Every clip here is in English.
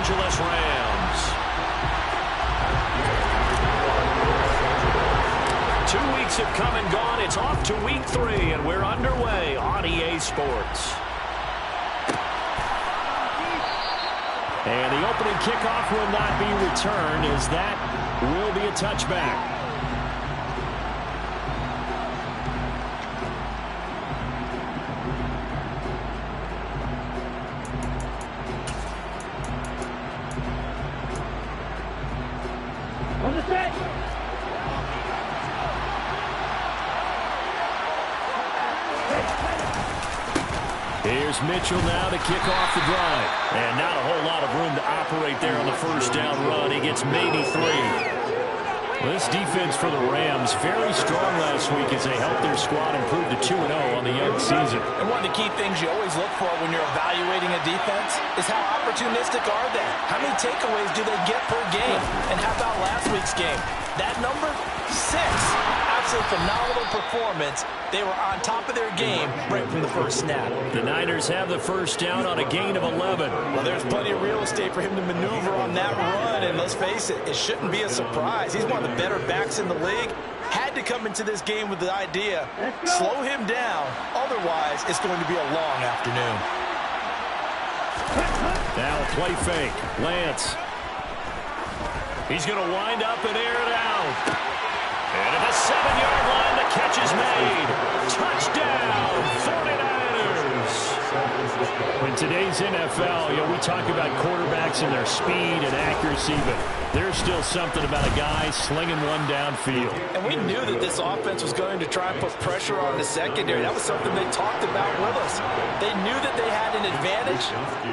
Angeles Rams. 2 weeks have come and gone. It's off to week 3, and we're underway on EA Sports. And the opening kickoff will not be returned, as that will be a touchback. Here's Mitchell now to kick off the drive. And not a whole lot of room to operate there on the first down run. He gets maybe 3. Well, this defense for the Rams, very strong last week as they helped their squad improve to 2-0 on the young season. And one of the key things you always look for when you're evaluating a defense is how opportunistic are they? How many takeaways do they get per game? And how about last week's game? That number? 6. Absolutely phenomenal performance. They were on top of their game right from the first snap. The Niners have the first down on a gain of 11. Well, there's plenty of real estate for him to maneuver on that run, and let's face it, it shouldn't be a surprise. He's one of the better backs in the league. Had to come into this game with the idea, slow him down, otherwise it's going to be a long afternoon. Now play fake. Lance. He's going to wind up and air it out. And at the 7-yard line, the catch is made. Touchdown, 49ers. In today's NFL, we talk about quarterbacks and their speed and accuracy, but there's still something about a guy slinging one downfield. And we knew that this offense was going to try and put pressure on the secondary. That was something they talked about with us. They knew that they had an advantage,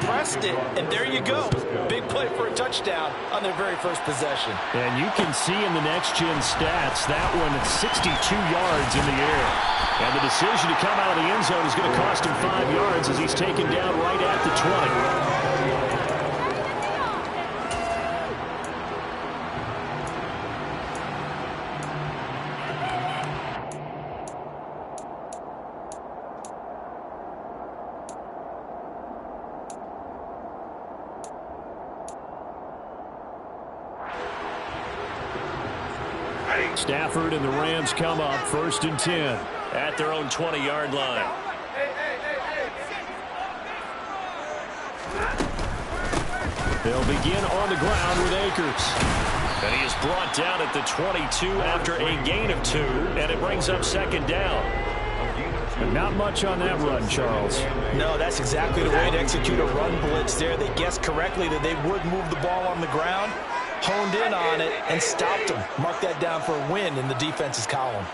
pressed it, and there you go. Big play for a touchdown on their very first possession. And you can see in the next-gen stats, that one at 62 yards in the air. And the decision to come out of the end zone is going to cost him 5 yards as he's taken down right at the 20. Stafford and the Rams come up 1st and 10 at their own 20-yard line. They'll begin on the ground with Akers. And he is brought down at the 22 after a gain of 2, and it brings up 2nd down. And not much on that run, Charles. No, that's exactly the way to execute a run blitz there. They guessed correctly that they would move the ball on the ground, honed in on it, and stopped them. Mark that down for a win in the defense's column.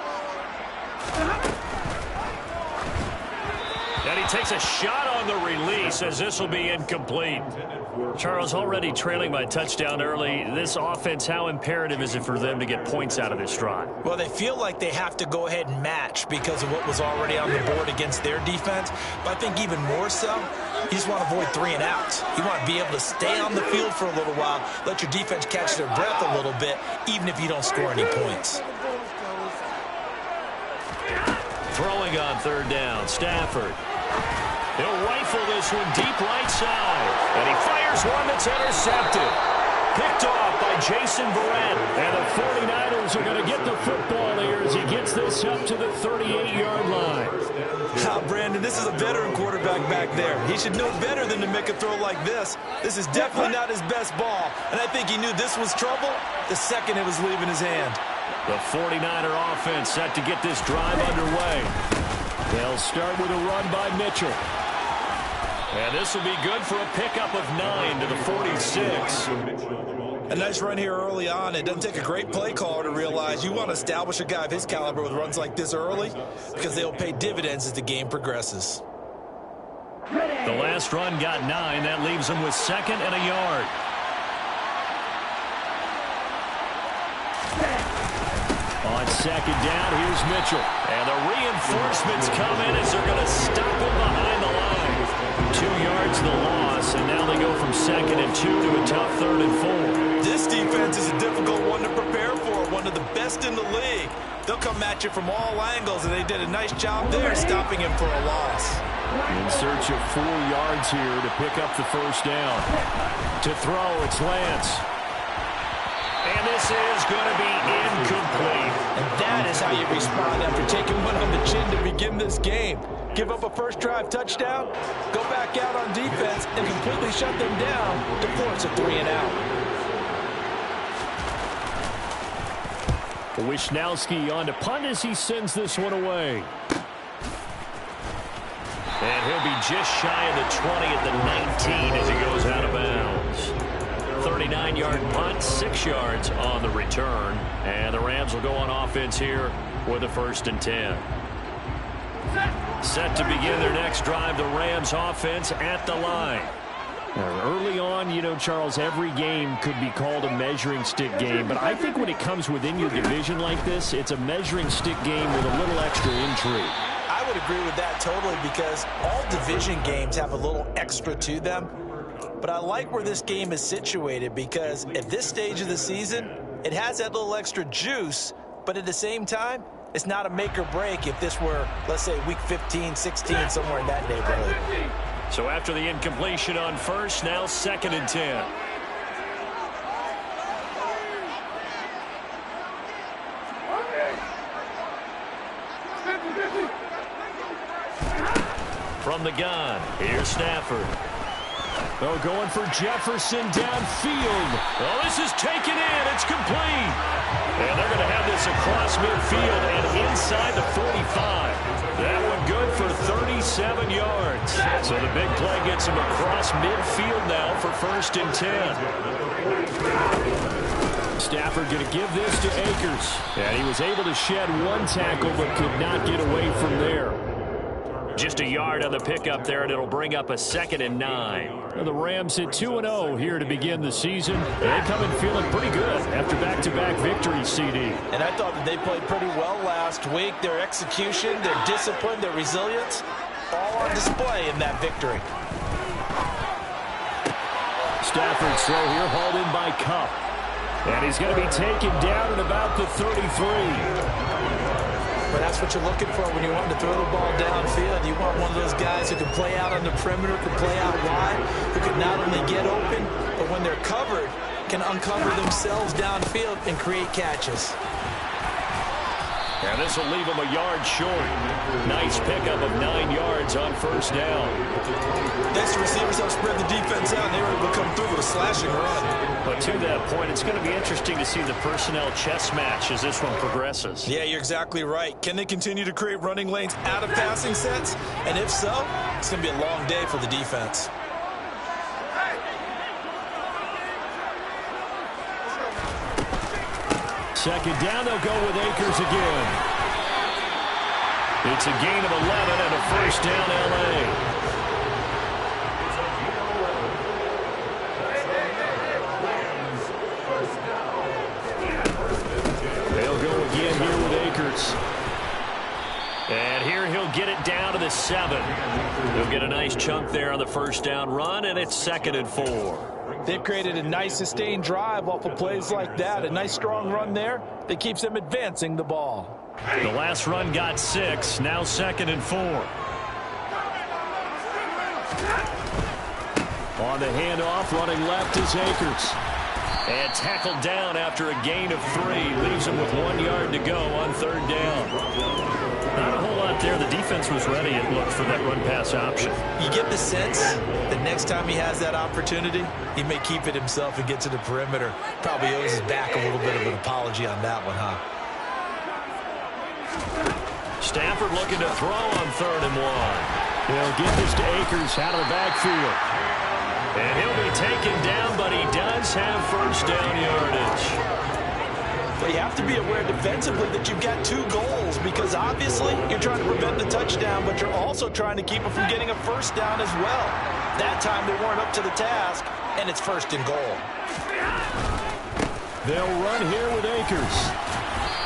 And he takes a shot on the release as this will be incomplete. Charles, already trailing by touchdown early. This offense, how imperative is it for them to get points out of this drive? Well, they feel like they have to go ahead and match because of what was already on the board against their defense. But I think even more so, you just want to avoid 3 and outs. You want to be able to stay on the field for a little while, let your defense catch their breath a little bit, even if you don't score any points. Throwing on 3rd down, Stafford. He'll rifle this one deep right side. And he fires one that's intercepted. Picked off by Jason Verrett. And the 49ers are going to get the football here as he gets this up to the 38-yard line. Now, Brandon, this is a veteran quarterback back there. He should know better than to make a throw like this. This is definitely not his best ball. And I think he knew this was trouble the second it was leaving his hand. The 49er offense set to get this drive underway. They'll start with a run by Mitchell. And this will be good for a pickup of 9 to the 46. A nice run here early on. It doesn't take a great play caller to realize you want to establish a guy of his caliber with runs like this early because they'll pay dividends as the game progresses. The last run got 9. That leaves him with 2nd and a yard. On 2nd down, here's Mitchell. And the reinforcements come in as they're going to stop him behind the line. 2 yards the loss, and now they go from 2nd and 2 to a tough 3rd and 4. This defense is a difficult one to prepare for, one of the best in the league. They'll come at you from all angles, and they did a nice job there stopping him for a loss. In search of 4 yards here to pick up the first down. To throw, it's Lance. And this is going to be incomplete. And that is how you respond after taking one on the chin to begin this game. Give up a first drive touchdown, go back out on defense, and completely shut them down to force a 3-and-out. Wishnowski on to punt as he sends this one away. And he'll be just shy of the 20 at the 19 as he goes out of bounds. 39-yard punt, 6 yards on the return. And the Rams will go on offense here with a 1st and 10. Set to begin their next drive, the Rams offense at the line. Early on, you know, Charles, every game could be called a measuring stick game. But I think when it comes within your division like this, it's a measuring stick game with a little extra intrigue. I would agree with that totally because all division games have a little extra to them. But I like where this game is situated because at this stage of the season, it has that little extra juice. But at the same time, it's not a make or break if this were, let's say, week 15, 16, somewhere in that neighborhood. So after the incompletion on first, now 2nd and 10. From the gun, here's Stafford. Oh, going for Jefferson downfield. Oh, this is taken in. It's complete. And they're going to have this across midfield and inside the 45. That one good for 37 yards. So the big play gets him across midfield now for 1st and 10. Stafford going to give this to Akers. And he was able to shed one tackle but could not get away from there. Just a yard on the pickup there, and it'll bring up a 2nd and 9. The Rams hit 2-0 here to begin the season. They come in feeling pretty good after back-to-back victories, CD. And I thought that they played pretty well last week. Their execution, their discipline, their resilience, all on display in that victory. Stafford's throw here hauled in by Kupp. And he's going to be taken down at about the 33. But that's what you're looking for when you want to throw the ball downfield. You want one of those guys who can play out on the perimeter, can play out wide, who can not only get open, but when they're covered, can uncover themselves downfield and create catches. And this will leave him a yard short. Nice pickup of 9 yards on 1st down. Next, the receivers help spread the defense out, and they were able to come through with a slashing run. But to that point, it's going to be interesting to see the personnel chess match as this one progresses. Yeah, you're exactly right. Can they continue to create running lanes out of passing sets? And if so, it's going to be a long day for the defense. Second down, they'll go with Akers again. It's a gain of 11 and a 1st down, L.A. They'll go again here with Akers. And here he'll get it down to the 7. He'll get a nice chunk there on the 1st down run, and it's 2nd and 4. They've created a nice sustained drive off of plays like that. A nice strong run there that keeps them advancing the ball. The last run got 6. Now 2nd and 4. On the handoff, running left is Akers. And tackled down after a gain of 3. Leaves him with 1 yard to go on 3rd down. Not a whole lot there. The defense was ready, it looked, for that run-pass option. You get the sense that next time he has that opportunity, he may keep it himself and get to the perimeter. Probably owes his back a little bit of an apology on that one, huh? Stafford looking to throw on 3rd and 1. He'll get this to Akers out of the backfield. And he'll be taken down, but he does have 1st down yardage. But you have to be aware defensively that you've got 2 goals because obviously you're trying to prevent the touchdown, but you're also trying to keep it from getting a 1st down as well. That time they weren't up to the task, and it's 1st and goal. They'll run here with Akers.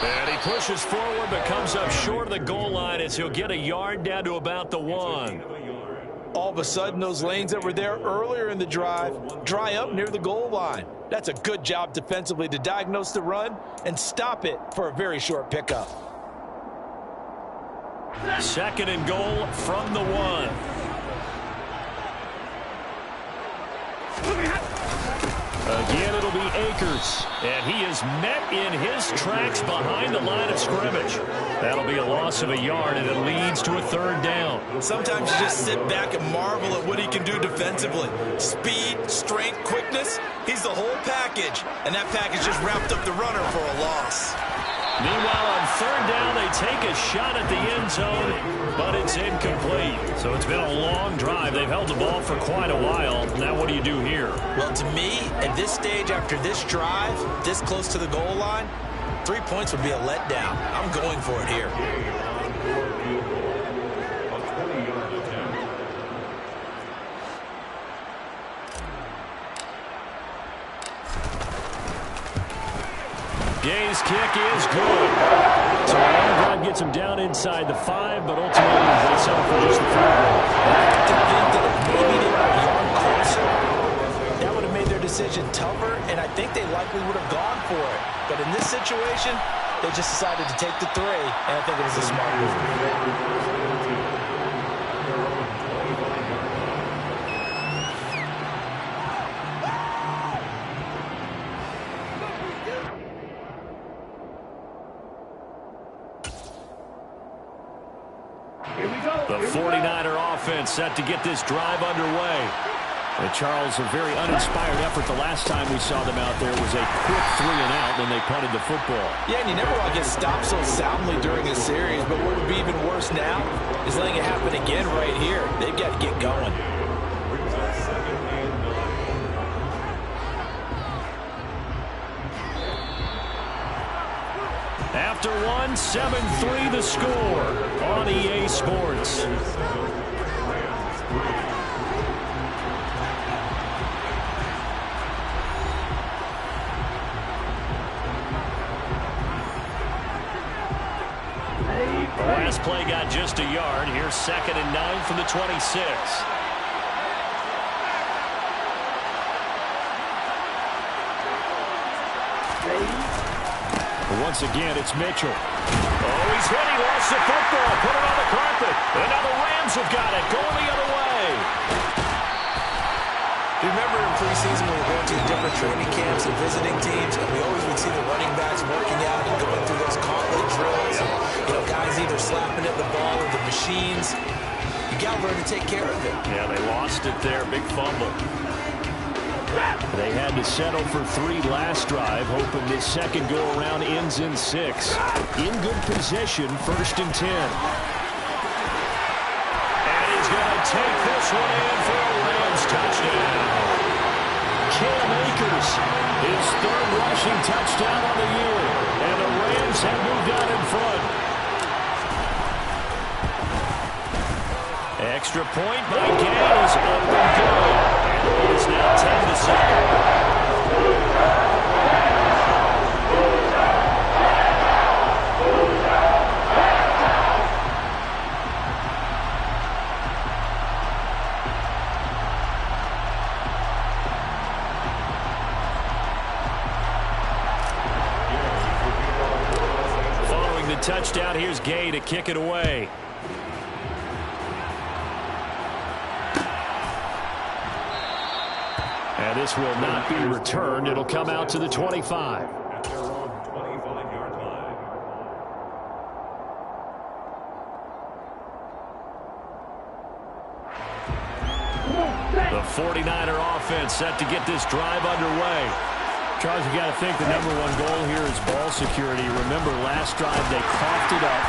And he pushes forward but comes up short of the goal line as he'll get a yard down to about the 1. All of a sudden, those lanes that were there earlier in the drive dry up near the goal line. That's a good job defensively to diagnose the run and stop it for a very short pickup. 2nd and goal from the 1. Akers. And he is met in his tracks behind the line of scrimmage. That'll be a loss of a yard, and it leads to a third down. Sometimes you just sit back and marvel at what he can do defensively. Speed, strength, quickness, he's the whole package. And that package just wrapped up the runner for a loss. Meanwhile, on third down, they take a shot at the end zone, but it's incomplete. So it's been a long drive. They've held the ball for quite a while. Now what do you do here? Well, to me, at this stage after this drive, this close to the goal line, 3 points would be a letdown. I'm going for it here. Gay's kick is good. So a long drive gets him down inside the 5, but ultimately they settle for just the 5. I like to think that if maybe they were a yard closer, that would have made their decision tougher, and I think they likely would have gone for it. But in this situation, they just decided to take the 3, and I think it was a smart move. The 49er offense set to get this drive underway. And Charles, a very uninspired effort. The last time we saw them out there was a quick 3 and out, then they punted the football. Yeah, and you never want to get stopped so soundly during a series, but what would be even worse now is letting it happen again right here. They've got to get going. After one, 7-3 the score on EA Sports. The last play got just a yard. Here's 2nd and 9 from the 26. Once again, it's Mitchell. Oh, he's hit. He lost the football. Put it on the carpet. And now the Rams have got it. Going the other way. Remember in preseason when we were going to the different training camps and visiting teams, and we always would see the running backs working out and going through those gauntlet drills. And, guys either slapping at the ball or the machines. You got to learn to take care of it. Yeah, they lost it there. Big fumble. They had to settle for 3 last drive, hoping this second go-around ends in 6. In good position, 1st and 10. And he's going to take this one in for a Rams touchdown. Cam Akers, his 3rd rushing touchdown on the year. And the Rams have moved out in front. Extra point by Gay is up and good. It's now 10-7. Following the touchdown, here's Gay to kick it away. And this will not be returned. It'll come out to the 25. The 49er offense set to get this drive underway. Charles, you got to think the #1 goal here is ball security. Remember, last drive they coughed it up.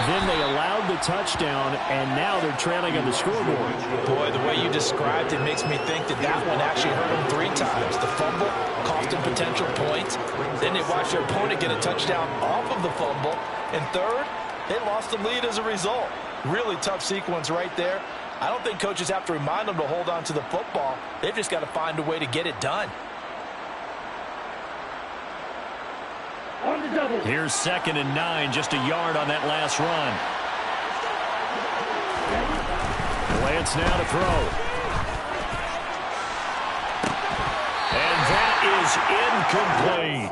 Then they allowed the touchdown, and now they're trailing on the scoreboard. Boy, the way you described it makes me think that that one actually hurt them 3 times. The fumble cost them potential points. Then they watched their opponent get a touchdown off of the fumble. And third, they lost the lead as a result. Really tough sequence right there. I don't think coaches have to remind them to hold on to the football. They've just got to find a way to get it done. Here's 2nd and 9, just a yard on that last run. Lance now to throw. And that is incomplete.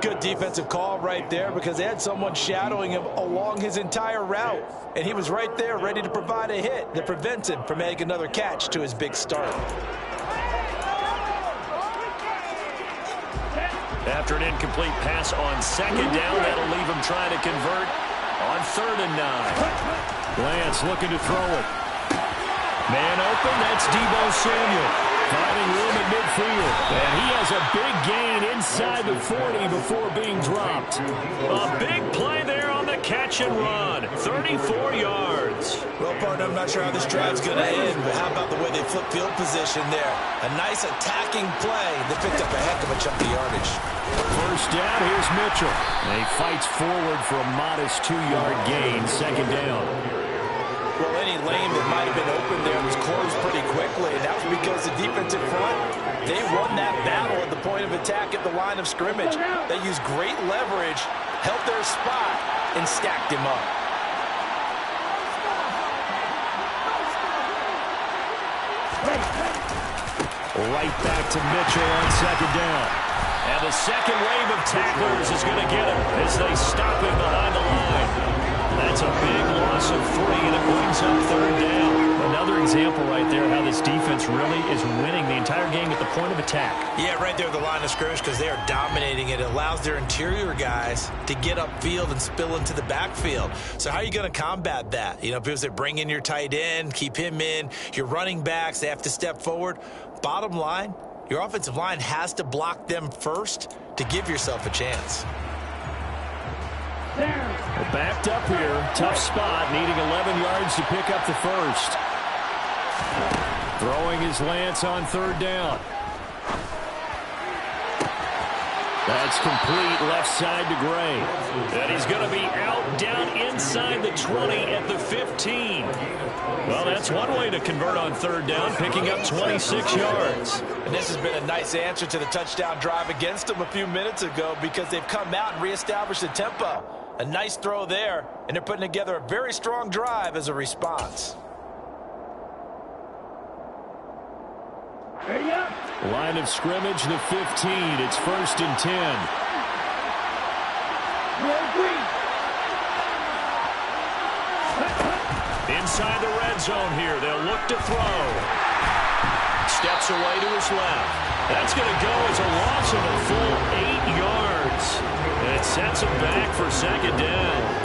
Good defensive call right there because they had someone shadowing him along his entire route. And he was right there ready to provide a hit that prevents him from making another catch to his big start. After an incomplete pass on second down, that'll leave him trying to convert on 3rd and 9. Lance looking to throw it. Man open, that's Deebo Samuel. Finding room at midfield. And he has a big gain inside the 40 before being dropped. A big play there on the catch and run. 34 yards. Well, partner, I'm not sure how this drive's going to end, but how about the way they flip field position there? A nice attacking play. They picked up a heck of a chunk of yardage. First down, here's Mitchell. And he fights forward for a modest 2-yard gain, 2nd down. Well, any lane that might have been open there was closed pretty quickly, and that was because the defensive front, they won that battle at the point of attack at the line of scrimmage. They used great leverage, held their spot, and stacked him up. Right back to Mitchell on 2nd down. And the second wave of tacklers is going to get him as they stop him behind the line. That's a big loss of 3, and it brings up 3rd down. Another example right there how this defense really is winning the entire game at the point of attack. Yeah, right there at the line of scrimmage because they are dominating it. It allows their interior guys to get upfield and spill into the backfield. So how are you going to combat that? You know, because they bring in your tight end, keep him in. Your running backs, they have to step forward. Bottom line, your offensive line has to block them first to give yourself a chance. Well, backed up here, tough spot, needing 11 yards to pick up the first. Throwing his Lance on 3rd down. That's complete left side to Gray. And he's going to be out down inside the 20 at the 15. Well, that's one way to convert on 3rd down, picking up 26 yards. And this has been a nice answer to the touchdown drive against them a few minutes ago because they've come out and reestablished the tempo. A nice throw there, and they're putting together a very strong drive as a response. Line of scrimmage, the 15. It's 1st and 10. Inside the red zone here. They'll look to throw. Steps away to his left. That's going to go as a loss of a full 8 yards. And it sets him back for 2nd down.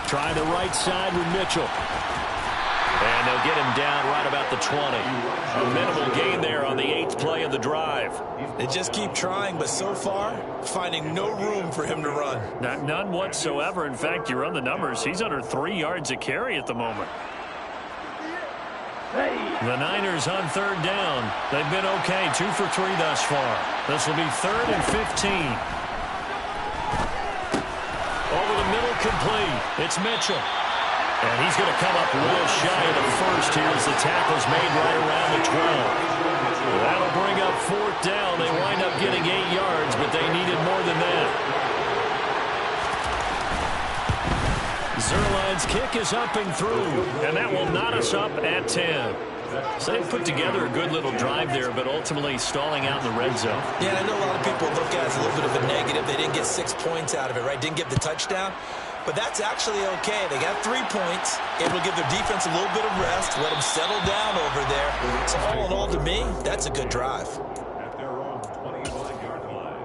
Trying the right side with Mitchell. And they'll get him down right about the 20. A minimal gain there on the 8th play of the drive. They just keep trying, but so far, finding no room for him to run. None whatsoever. In fact, you run the numbers. He's under 3 yards a carry at the moment. The Niners on 3rd down. They've been okay, 2 for 3 thus far. This will be 3rd and 15. Over the middle, complete. It's Mitchell. And he's going to come up real shy of the first here as the tackle's made right around the 12. That'll bring up 4th down. They wind up getting 8 yards, but they needed more than that. Zerline's kick is up and through, and that will knot us up at 10. So they put together a good little drive there, but ultimately stalling out in the red zone. Yeah, I know a lot of people look at it as a little bit of a negative. They didn't get 6 points out of it, right? Didn't get the touchdown. But that's actually okay. They got 3 points. Able to give their defense a little bit of rest, let them settle down over there. So all in all, to me, that's a good drive. At their own 25-yard line.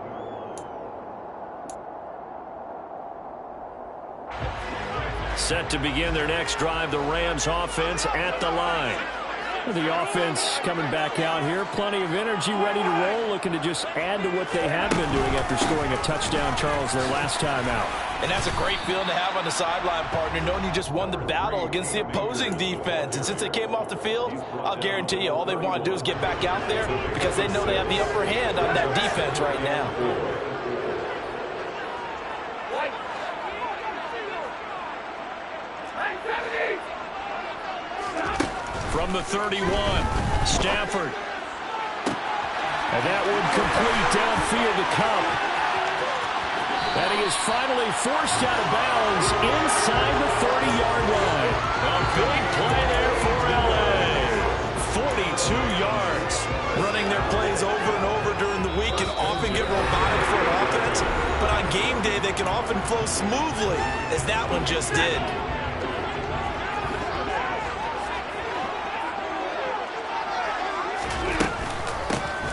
Set to begin their next drive, the Rams offense at the line. The offense coming back out here. Plenty of energy, ready to roll, looking to just add to what they have been doing after scoring a touchdown, Charles, their last time out. And that's a great feeling to have on the sideline, partner, knowing you just won the battle against the opposing defense. And since they came off the field, I'll guarantee you all they want to do is get back out there because they know they have the upper hand on that defense right now. From the 31, Stafford. And that one complete downfield to Cup. And he is finally forced out of bounds inside the 30-yard line. A big play there for L.A. 42 yards. Running their plays over and over game day that can often flow smoothly, as that one just did.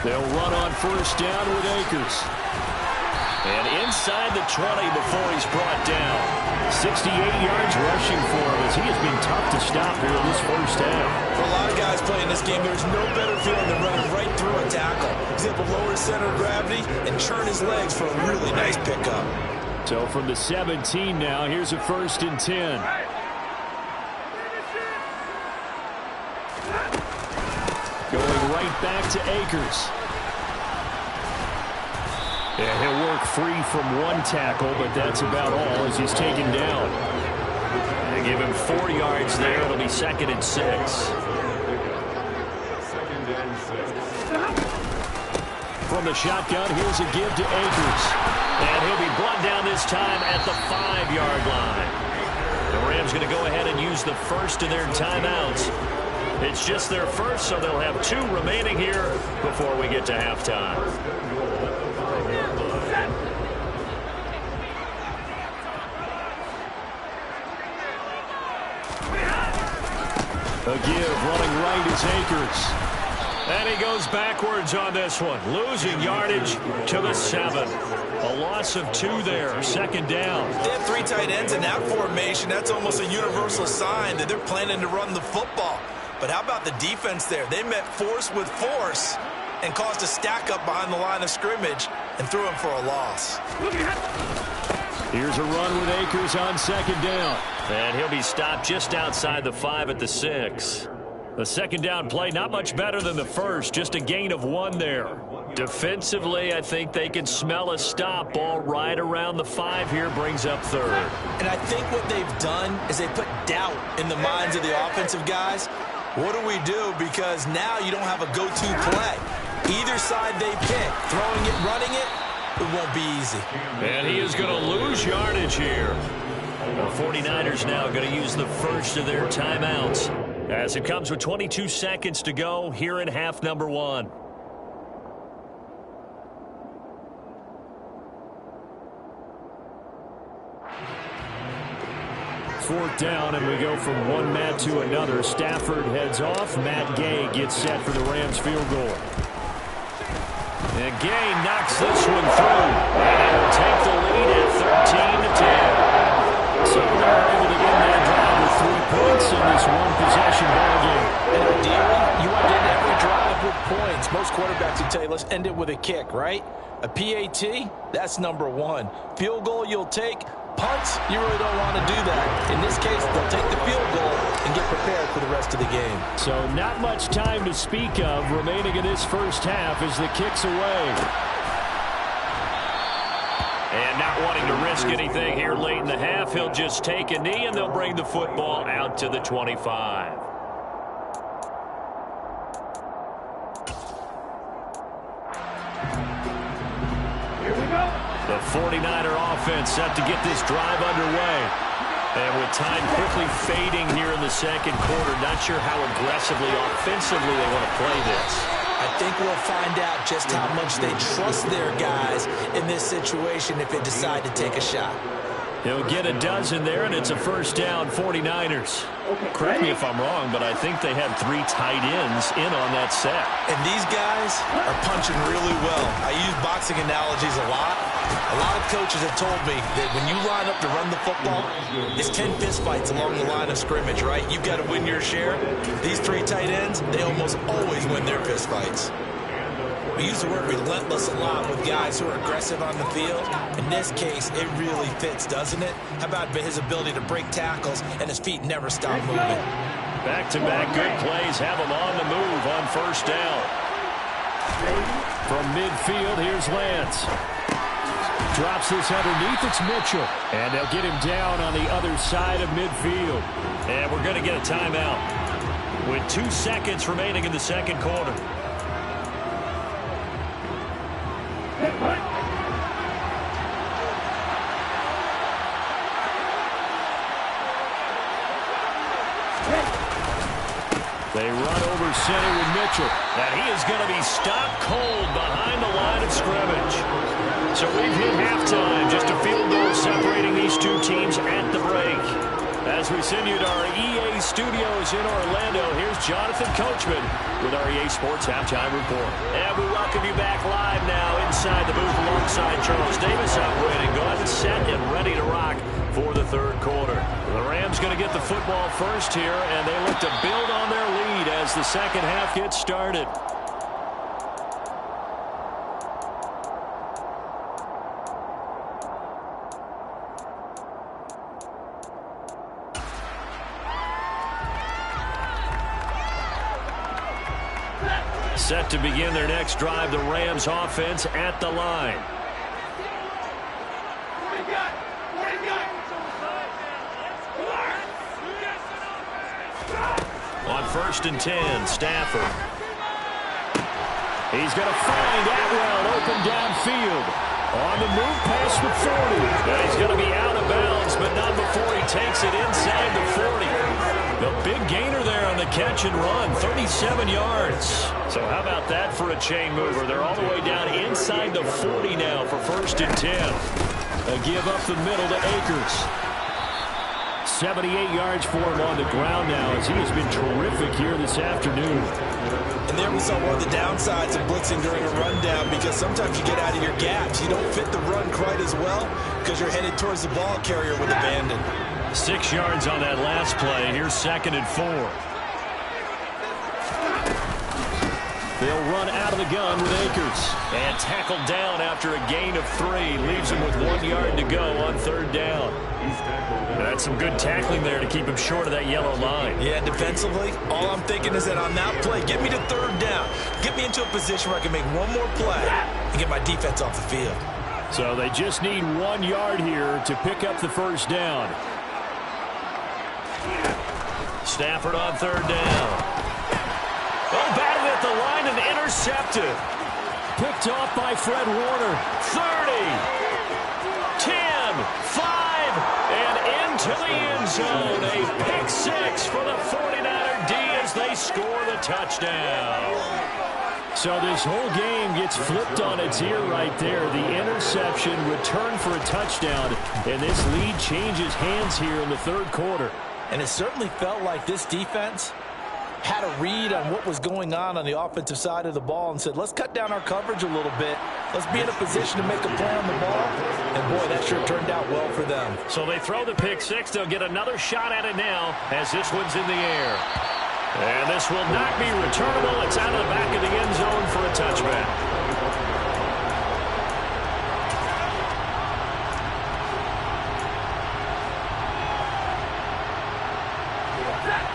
They'll run on first down with Akers. And inside the 20 before he's brought down. 68 yards rushing for him as he has been tough to stop here in this first half. For a lot of guys playing this game, there's no better feeling than running right through a tackle. He's able to lower his center of gravity and churn his legs for a really nice pickup. So from the 17 now, here's a 1st and 10. Going right back to Akers. Yeah, he'll work free from one tackle, but that's about all as he's taken down. They give him 4 yards there. It'll be 2nd and 6. 2nd and 6. From the shotgun, here's a give to Akers. And he'll be brought down this time at the 5-yard line. The Rams going to go ahead and use the first of their timeouts. It's just their first, so they'll have 2 remaining here before we get to halftime. A give, running right is Akers. And he goes backwards on this one, losing yardage to the 7. A loss of 2 there, 2nd down. They have 3 tight ends in that formation. That's almost a universal sign that they're planning to run the football. But how about the defense there? They met force with force and caused a stack up behind the line of scrimmage and threw him for a loss. Here's a run with Akers on 2nd down. And he'll be stopped just outside the 5 at the 6. The 2nd down play, not much better than the first, just a gain of 1 there. Defensively, I think they can smell a stop. Ball right around the 5 here, brings up 3rd. And I think what they've done is they put doubt in the minds of the offensive guys. What do we do? Because now you don't have a go-to play. Either side they pick, throwing it, running it, it won't be easy. And he is going to lose yardage here. The 49ers now going to use the first of their timeouts as it comes with 22 seconds to go here in half number 1. Fourth down, and we go from one Matt to another. Stafford heads off. Matt Gay gets set for the Rams field goal. And Gay knocks this one through. And it will take the lead at 13-10. So they're able to get that drive with 3 points in this one-possession ball game. And ideally, you want to end every drive with points. Most quarterbacks would tell you, let's end it with a kick, right? A PAT, that's number 1. Field goal you'll take. Punts, you really don't want to do that. In this case, they'll take the field goal and get prepared for the rest of the game. So not much time to speak of remaining in this first half as the kick's away. And not wanting to risk anything here late in the half, he'll just take a knee and they'll bring the football out to the 25. The 49er offense set to get this drive underway. And with time quickly fading here in the second quarter, not sure how aggressively, offensively they want to play this. I think we'll find out just how much they trust their guys in this situation if they decide to take a shot. He'll get a dozen there, and it's a first down, 49ers. Correct me if I'm wrong, but I think they had 3 tight ends in on that set. And these guys are punching really well. I use boxing analogies a lot. A lot of coaches have told me that when you line up to run the football, it's 10 fistfights along the line of scrimmage, right? You've got to win your share. These 3 tight ends, they almost always win their fistfights. We use the word relentless a lot with guys who are aggressive on the field. In this case, it really fits, doesn't it? How about his ability to break tackles and his feet never stop moving? Back-to-back good plays have him on the move on first down. From midfield, here's Lance. Drops this underneath, it's Mitchell. And they'll get him down on the other side of midfield. And we're going to get a timeout with 2 seconds remaining in the second quarter. They run over center with Mitchell. And he is going to be stopped cold behind the line of scrimmage. So we've hit halftime. Just a field goal separating these two teams at the break. As we send you to our EA studios in Orlando, here's Jonathan Coachman with our EA Sports Halftime Report. And we welcome you back live now inside the booth alongside Charles Davis, operating good, set, and ready to rock for the third quarter. The Rams going to get the football first here, and they look to build on their lead as the second half gets started. Set to begin their next drive, the Rams offense at the line. On 1st and 10, Stafford. He's going to find Atwell open downfield. On the move, pass with 40. Now he's going to be out of bounds, but not before he takes it inside the 40. The big gainer there on the catch and run, 37 yards. So how about that for a chain mover? They're all the way down inside the 40 now for 1st and 10. A give up the middle to Akers. 78 yards for him on the ground now as he has been terrific here this afternoon. And there we saw one of the downsides of blitzing during a rundown, because sometimes you get out of your gaps. You don't fit the run quite as well because you're headed towards the ball carrier with abandon. 6 yards on that last play. Here's 2nd and 4. They'll run out of the gun with Akers. And tackled down after a gain of 3. Leaves him with 1 yard to go on 3rd down. That's some good tackling there to keep him short of that yellow line. Yeah, defensively, all I'm thinking is that on that play, get me to 3rd down. Get me into a position where I can make one more play and get my defense off the field. So they just need 1 yard here to pick up the 1st down. Stafford on 3rd down. Oh, batted at the line and intercepted. Picked off by Fred Warner. 30, 10, 5, and into the end zone. A pick 6 for the 49er D as they score the touchdown. So this whole game gets flipped on its ear right there. The interception, return for a touchdown, and this lead changes hands here in the 3rd quarter. And it certainly felt like this defense had a read on what was going on the offensive side of the ball and said, let's cut down our coverage a little bit. Let's be in a position to make a play on the ball. And, boy, that sure turned out well for them. So they throw the pick 6. They'll get another shot at it now as this one's in the air. And this will not be returnable. It's out of the back of the end zone for a touchback.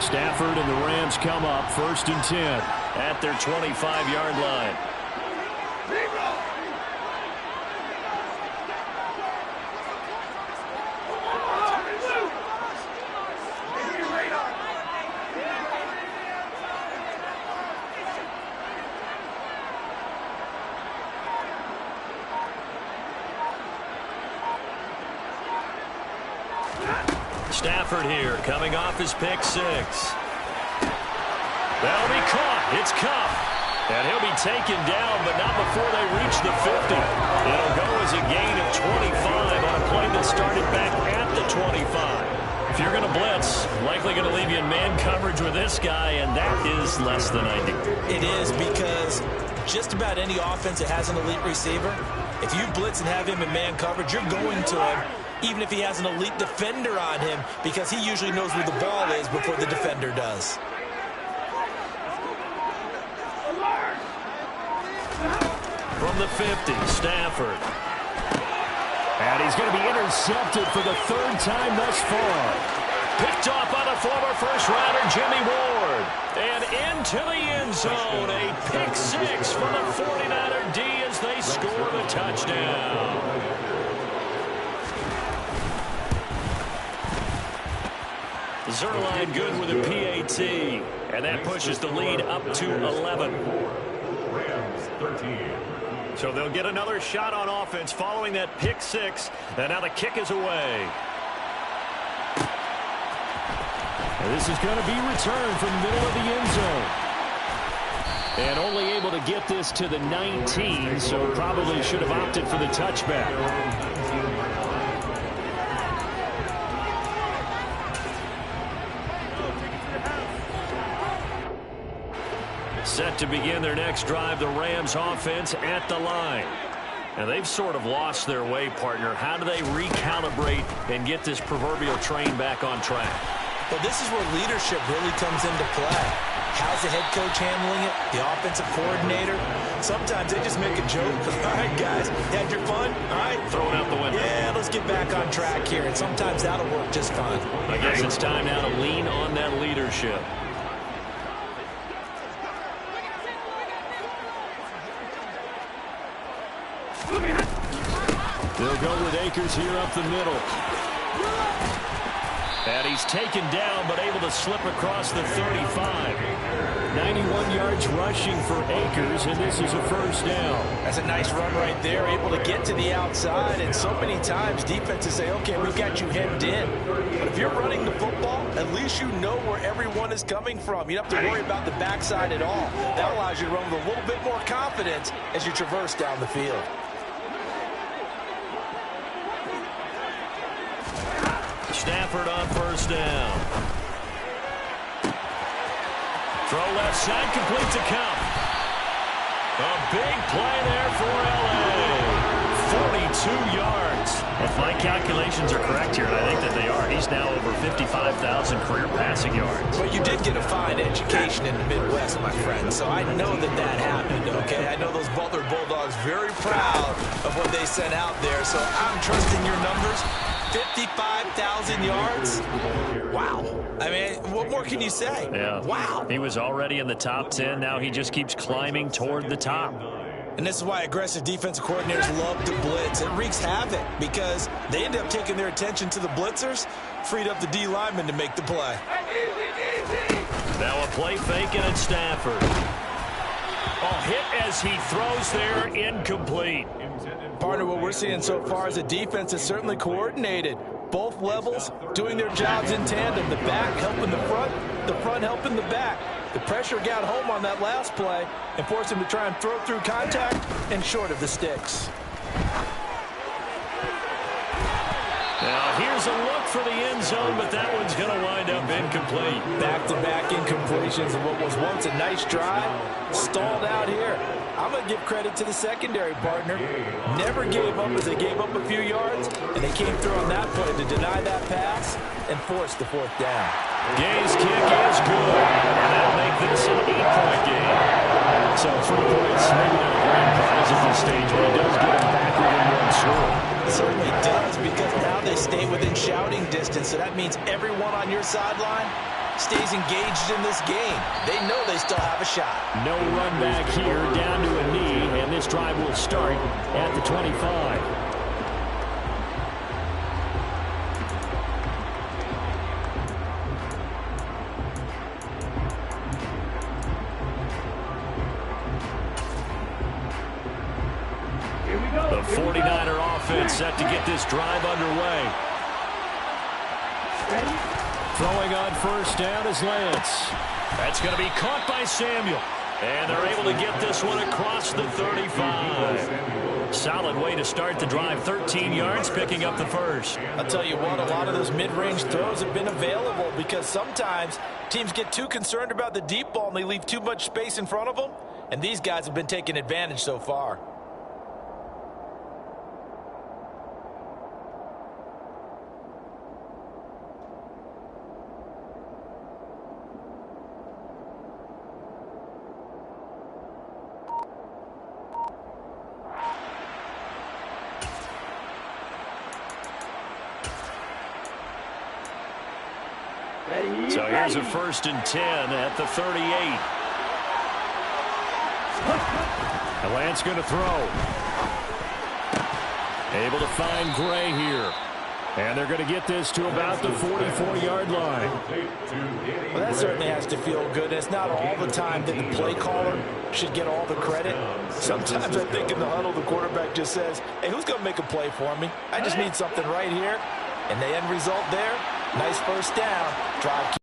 Stafford and the Rams come up 1st and 10 at their 25-yard line. Stafford here, coming off his pick 6. That'll be caught. It's Cup. And he'll be taken down, but not before they reach the 50. It'll go as a gain of 25 on a play that started back at the 25. If you're going to blitz, likely going to leave you in man coverage with this guy, and that is less than ideal. It is, because just about any offense that has an elite receiver, if you blitz and have him in man coverage, you're going to him, even if he has an elite defender on him, because he usually knows where the ball is before the defender does. From the 50, Stafford. And he's going to be intercepted for the 3rd time thus far. Picked off by the former first-rounder Jimmy Ward. And into the end zone, a pick 6 for the 49er D as they score the touchdown. Zerline good with a PAT. And that pushes the lead up to 11. Rams 13. So they'll get another shot on offense following that pick 6. And now the kick is away. And this is going to be returned from the middle of the end zone. And only able to get this to the 19, so probably should have opted for the touchback. Set to begin their next drive, the Rams offense at the line. And they've sort of lost their way, partner. How do they recalibrate and get this proverbial train back on track? Well, this is where leadership really comes into play. How's the head coach handling it? The offensive coordinator? Sometimes they just make a joke. All right, guys, you had your fun? All right. Throw it out the window. Yeah, let's get back on track here. And sometimes that'll work just fine. I guess it's time now to lean on that leadership. They'll go with Akers here up the middle. And he's taken down, but able to slip across the 35. 91 yards rushing for Akers, and this is a first down. That's a nice run right there, able to get to the outside. And so many times defenses say, okay, we've got you hemmed in. But if you're running the football, at least you know where everyone is coming from. You don't have to worry about the backside at all. That allows you to run with a little bit more confidence as you traverse down the field. Stafford on first down. Throw left side, complete to Cup. A big play there for L.A. 42 yards. If my calculations are correct here, and I think that they are, he's now over 55,000 career passing yards. But you did get a fine education in the Midwest, my friend, so I know that that happened, okay? I know those Butler Bulldogs very proud of what they sent out there, so I'm trusting your numbers. 55,000 yards? Wow. I mean, what more can you say? Yeah. Wow. He was already in the top 10. Now he just keeps climbing toward the top. And this is why aggressive defensive coordinators love to blitz. It wreaks havoc because they end up taking their attention to the blitzers, freed up the D lineman to make the play. Now a play fake, and it's Stafford. Oh, hit as he throws there, incomplete. Partner, what we're seeing so far is a defense that's certainly coordinated. Both levels doing their jobs in tandem. The back helping the front helping the back. The pressure got home on that last play and forced him to try and throw through contact and short of the sticks. Now here's a look for the end zone, but that one's going to wind up incomplete. Back-to-back incompletions of what was once a nice drive, stalled out here. I'm going to give credit to the secondary partner. Never gave up as they gave up a few yards, and they came through on that play to deny that pass and force the fourth down. Gay's kick is good, and that'll make this an 8-point game. So 3 points, maybe not a grand prize at this stage, but it does get them back within one score. It certainly does, because now they stay within shouting distance, so that means everyone on your sideline stays engaged in this game. They know they still have a shot. No run back here, down to a knee, and this drive will start at the 25. The 49er offense set to get this drive underway. Throwing on first down is Lance. That's going to be caught by Samuel. And they're able to get this one across the 35. Solid way to start the drive. 13 yards, picking up the first. I'll tell you what, a lot of those mid-range throws have been available because sometimes teams get too concerned about the deep ball and they leave too much space in front of them. And these guys have been taking advantage so far. So here's a 1st and 10 at the 38. And Lance going to throw. Able to find Gray here. And they're going to get this to about the 44-yard line. Well, that certainly has to feel good. It's not all the time that the play caller should get all the credit. Sometimes I think in the huddle, the quarterback just says, hey, who's going to make a play for me? I just need something right here. And the end result there, nice first down. Drive.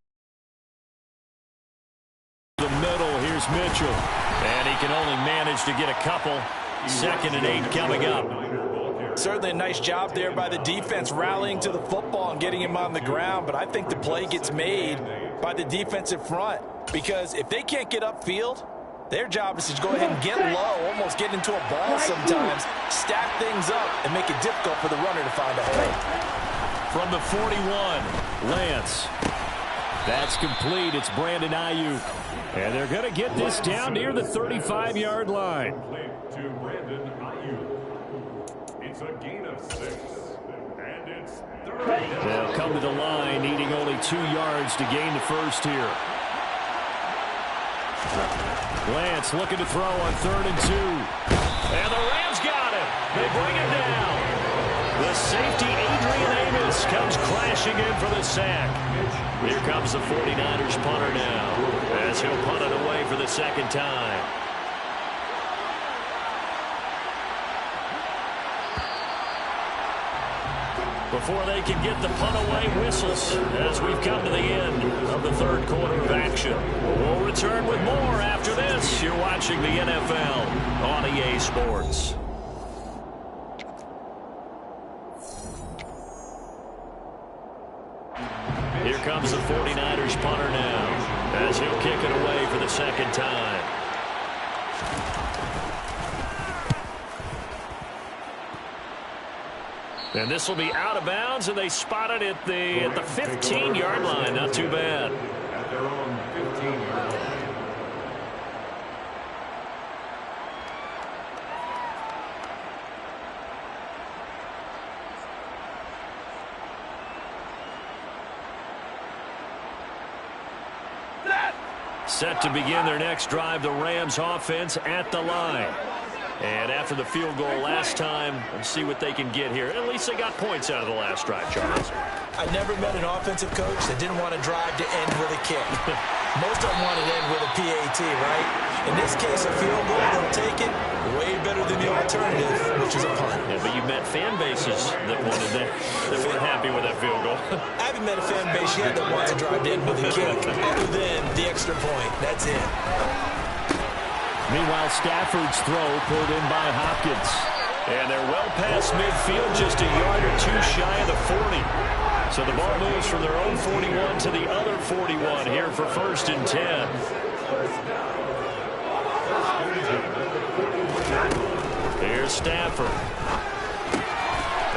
The middle, here's Mitchell. And he can only manage to get a couple. 2nd and 8 coming up. Certainly a nice job there by the defense rallying to the football and getting him on the ground, but I think the play gets made by the defensive front because if they can't get upfield, their job is to go ahead and get low, almost get into a ball sometimes, stack things up, and make it difficult for the runner to find a hole. From the 41, Lance. That's complete. It's Brandon Ayuk. And they're going to get this down near the 35-yard line. To Brandon Ayuk. It's a gain of 6. And it's 30. They'll come to the line, needing only 2 yards to gain the first here. Lance looking to throw on 3rd and 2. And the Rams got him. They bring him down. The safety, Adrian Amos, comes crashing in for the sack. Here comes the 49ers punter now, as he'll punt it away for the 2nd time. Before they can get the punt away, whistles as we've come to the end of the 3rd quarter of action. We'll return with more after this. You're watching the NFL on EA Sports. Here comes the 49ers punter now, as he'll kick it away for the 2nd time. And this will be out of bounds, and they spot it at the 15-yard line. Not too bad. At their own 15-yard line. Set to begin their next drive, the Rams offense at the line. And after the field goal last time, let's see what they can get here. At least they got points out of the last drive, Charles. I never met an offensive coach that didn't want to drive to end with a kick. Most of them want to end with a PAT, right? In this case, a field goal, they'll take it way better than the alternative, which is a punt. Yeah, but you met fan bases that wanted that weren't happy with that field goal. I haven't met a fan base yet that wants to drive to end with a kick, other than the extra point. That's it. Meanwhile, Stafford's throw pulled in by Hopkins. And they're well past midfield, just a yard or 2 shy of the 40. So the ball moves from their own 41 to the other 41 here for 1st and 10. Here's Stafford.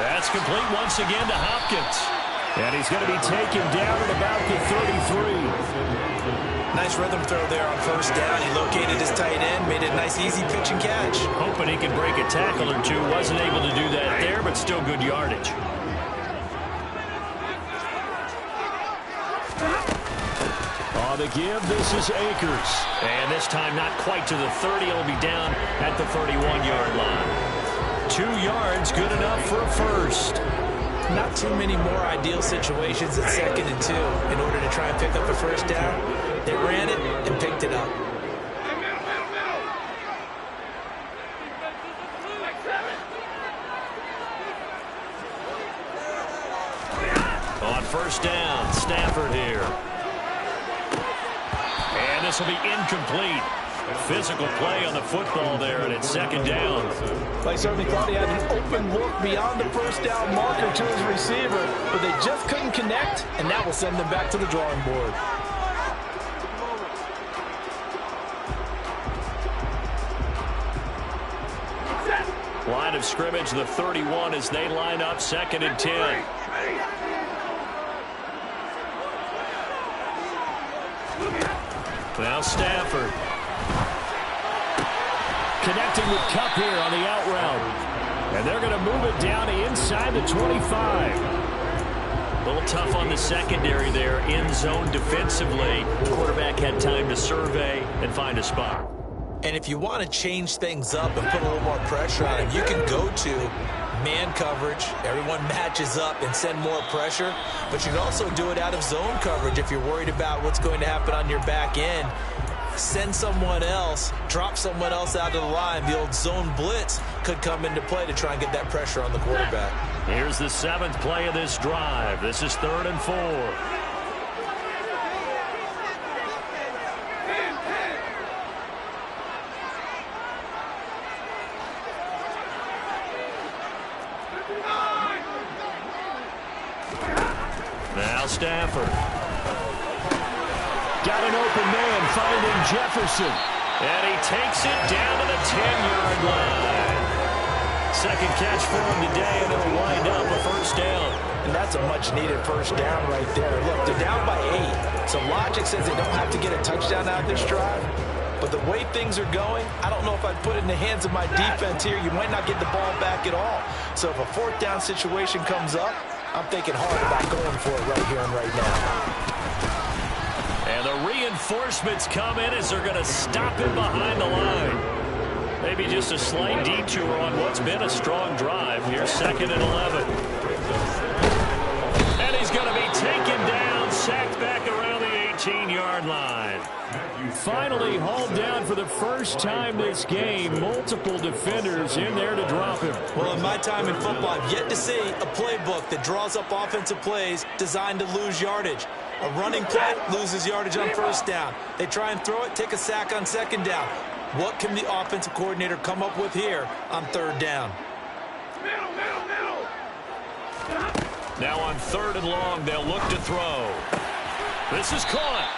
That's complete once again to Hopkins. And he's going to be taken down at about the 33. Nice rhythm throw there on 1st down. He located his tight end, made a nice easy pitch and catch. Hoping he could break a tackle or two. Wasn't able to do that there, but still good yardage. On the give, this is Akers. And this time not quite to the 30. It'll be down at the 31-yard line. 2 yards, good enough for a first. Not too many more ideal situations at 2nd and 2 in order to try and pick up a 1st down. They ran it and picked it up. On 1st down, Stafford here. And this will be incomplete. Physical play on the football there, and it's 2nd down. I certainly thought he had an open look beyond the 1st down marker to his receiver, but they just couldn't connect, and that will send them back to the drawing board. Line of scrimmage, the 31 as they line up 2nd and 10. Now Stafford. Connecting with Kupp here on the out route. And they're going to move it down inside the 25. A little tough on the secondary there, in zone defensively. The quarterback had time to survey and find a spot. And if you want to change things up and put a little more pressure on him, you can go to man coverage. Everyone matches up and send more pressure. But you can also do it out of zone coverage if you're worried about what's going to happen on your back end. Send someone else, drop someone else out of the line. The old zone blitz could come into play to try and get that pressure on the quarterback. Here's the 7th play of this drive. This is 3rd and 4. Stafford. Got an open man finding Jefferson. And he takes it down to the 10-yard line. Second catch for him today, and it'll wind up a first down. And that's a much-needed first down right there. Look, they're down by 8. So logic says they don't have to get a touchdown out of this drive. But the way things are going, I don't know if I'd put it in the hands of my defense here. You might not get the ball back at all. So if a fourth down situation comes up, I'm thinking hard about going for it right here and right now. And the reinforcements come in as they're going to stop him behind the line. Maybe just a slight detour on what's been a strong drive. Here's 2nd and 11. And he's going to be taken down, sacked back around the 18-yard line. Finally hauled down for the first time this game. Multiple defenders in there to drop him. Well, in my time in football, I've yet to see a playbook that draws up offensive plays designed to lose yardage. A running play loses yardage on first down. They try and throw it, take a sack on second down. What can the offensive coordinator come up with here on third down? Now on 3rd and long, they'll look to throw. This is caught.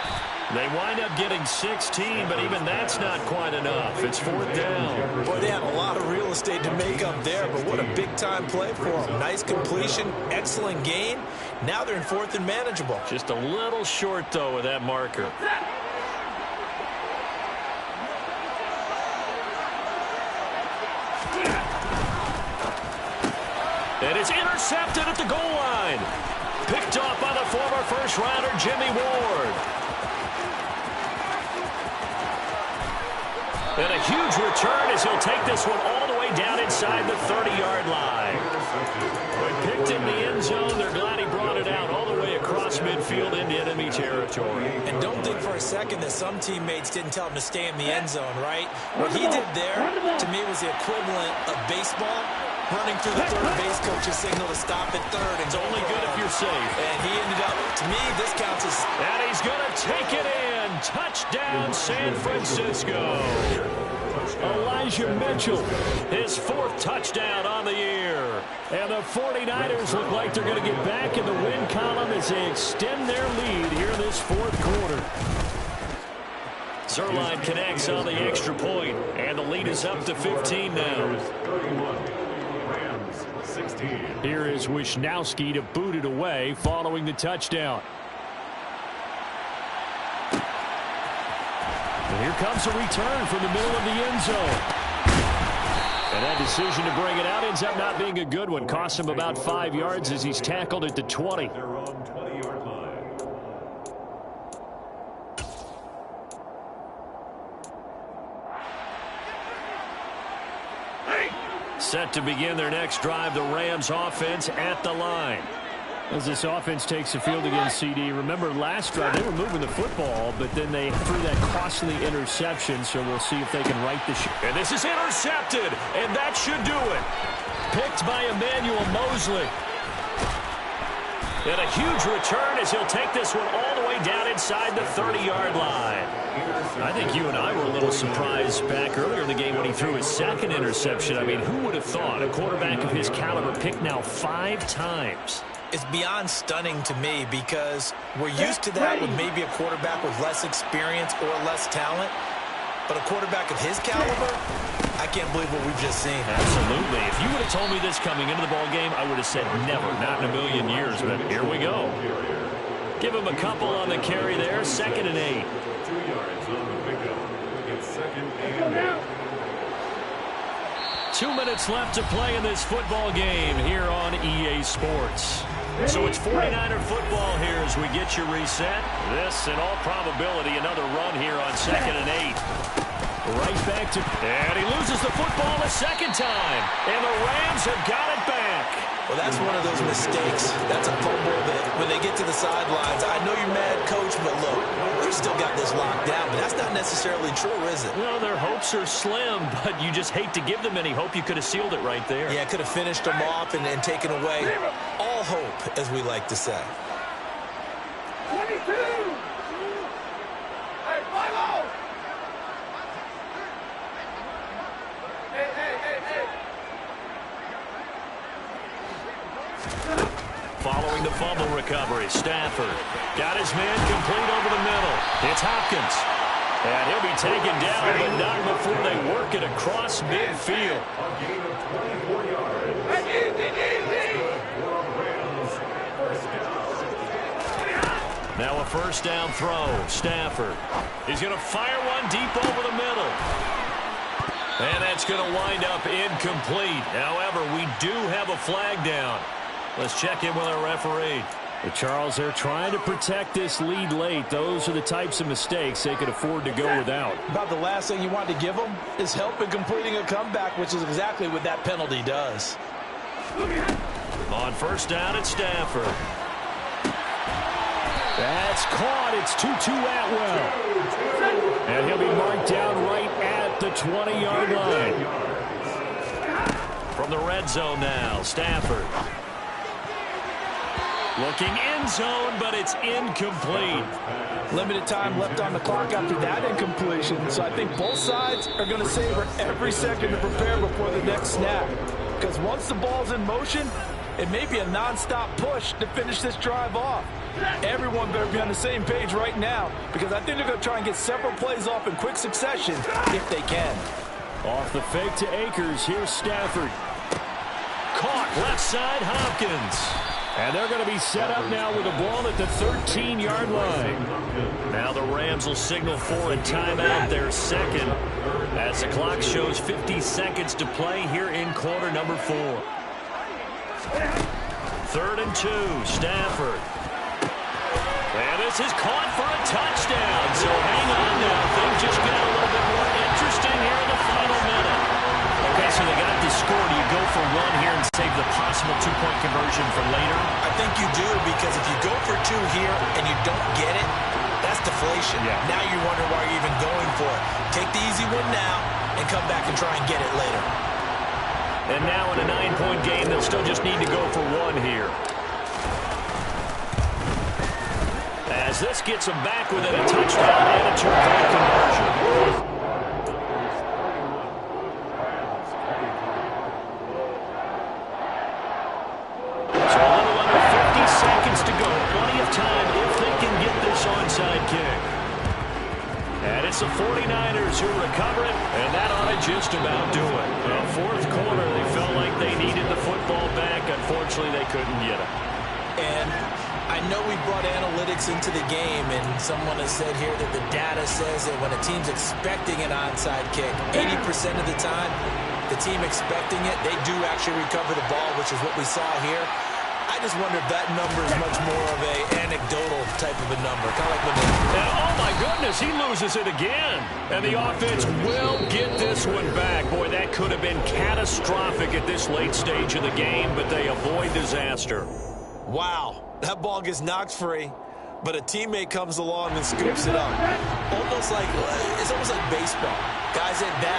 They wind up getting 16, but even that's not quite enough. It's 4th down. Boy, they had a lot of real estate to make up there, but what a big-time play for them. Nice completion, excellent gain. Now they're in 4th and manageable. Just a little short, though, with that marker. And it's intercepted at the goal line. Picked off by the former first-rounder, Jimmy Ward. And a huge return as he'll take this one all the way down inside the 30-yard line. Picked in the end zone. They're glad he brought it out all the way across midfield into enemy territory. And don't think for a second that some teammates didn't tell him to stay in the end zone, right? What he did there, to me, was the equivalent of baseball. Running through the third base coach's signal to stop at third. And it's only good if you're safe. And he ended up, to me, this counts as... And he's going to take it in. Touchdown, San Francisco. Elijah Mitchell, his 4th touchdown on the year. And the 49ers look like they're going to get back in the win column as they extend their lead here in this 4th quarter. Zerline connects on the extra point, and the lead is up to 15 now. 16. Here is Wisnowski to boot it away following the touchdown. And here comes a return from the middle of the end zone. And that decision to bring it out ends up not being a good one. Costs him about 5 yards as he's tackled at the 20. They're on 20-yard line. Set to begin their next drive, the Rams offense at the line. As this offense takes the field against CD, remember last drive they were moving the football, but then they threw that costly interception, so we'll see if they can right the ship. And this is intercepted, and that should do it. Picked by Emmanuel Mosley. And a huge return as he'll take this one all the way down inside the 30-yard line. I think you and I were a little surprised back earlier in the game when he threw his 2nd interception. I mean, who would have thought a quarterback of his caliber picked now 5 times? It's beyond stunning to me because we're used to that with maybe a quarterback with less experience or less talent. But a quarterback of his caliber, I can't believe what we've just seen. Absolutely. If you would have told me this coming into the ball game, I would have said never, not in a million years. But here we go. Give him a couple on the carry there. 2nd and 8. 2 yards on the pickup. It's 2nd and 8. 2 minutes left to play in this football game here on EA Sports. So it's 49er football here as we get you reset. This, in all probability, another run here on 2nd and 8. Right back to... And he loses the football a second time. And the Rams have got it back. Well, that's one of those mistakes. That's a fumble that when they get to the sidelines, I know you're mad, Coach, but look, we still got this locked down. But that's not necessarily true, is it? Well, their hopes are slim, but you just hate to give them any hope. You could have sealed it right there. Yeah, could have finished them off and taken away all hope, as we like to say. 22! Hey, Milo! Hey! following the fumble recovery. Stafford got his man complete over the middle. It's Hopkins. And he'll be taken down, but not before they work it across midfield. A gain of 24 yards. Now a first down throw. Stafford. He's going to fire one deep over the middle. And that's going to wind up incomplete. However, we do have a flag down. Let's check in with our referee. Charles, they're trying to protect this lead late. Those are the types of mistakes they could afford to go without. About the last thing you want to give them is help in completing a comeback, which is exactly what that penalty does. On first down, it's Stafford. That's caught. It's Tutu Atwell. And he'll be marked down right at the 20-yard line. From the red zone now, Stafford. Looking end zone, but it's incomplete. Limited time left on the clock after that incompletion, so I think both sides are going to savor every second to prepare before the next snap. Because once the ball's in motion, it may be a non-stop push to finish this drive off. Everyone better be on the same page right now, because I think they're going to try and get several plays off in quick succession if they can. Off the fake to Akers, here's Stafford. Caught left side, Hopkins. And they're going to be set up now with a ball at the 13-yard line. Now the Rams will signal for a timeout, their second, as the clock shows 50 seconds to play here in quarter number 4. 3rd and 2, Stafford. And this is caught for a touchdown. So hang on now. Things just get a little bit more interesting here in the final minute. Okay, so they got the score. Do you go for one here and save the possible two-point conversion for later? I think you do, because if you go for 2 here and you don't get it, that's deflation. Yeah. Now you wonder why you're even going for it. Take the easy one now and come back and try and get it later. And now in a 9-point game, they'll still just need to go for 1 here. As this gets them back within a touchdown and a two-point conversion. So a little under 50 seconds to go. Plenty of time if they can get this onside kick. And it's the 49ers who recover it, and that ought to just about do it. Well, 4th quarter, they felt like they needed the football back. Unfortunately, they couldn't get it. And I know we brought analytics into the game, and someone has said here that the data says that when a team's expecting an onside kick, 80% of the time, the team expecting it, they do actually recover the ball, which is what we saw here. I just wonder if that number is much more of a anecdotal type of a number. Kind of like when And oh my goodness, he loses it again. And the offense will get this one back. Boy, that could have been catastrophic at this late stage of the game, but they avoid disaster. wow, that ball gets knocked free, but a teammate comes along and scoops it up. It's almost like baseball. Guys at bat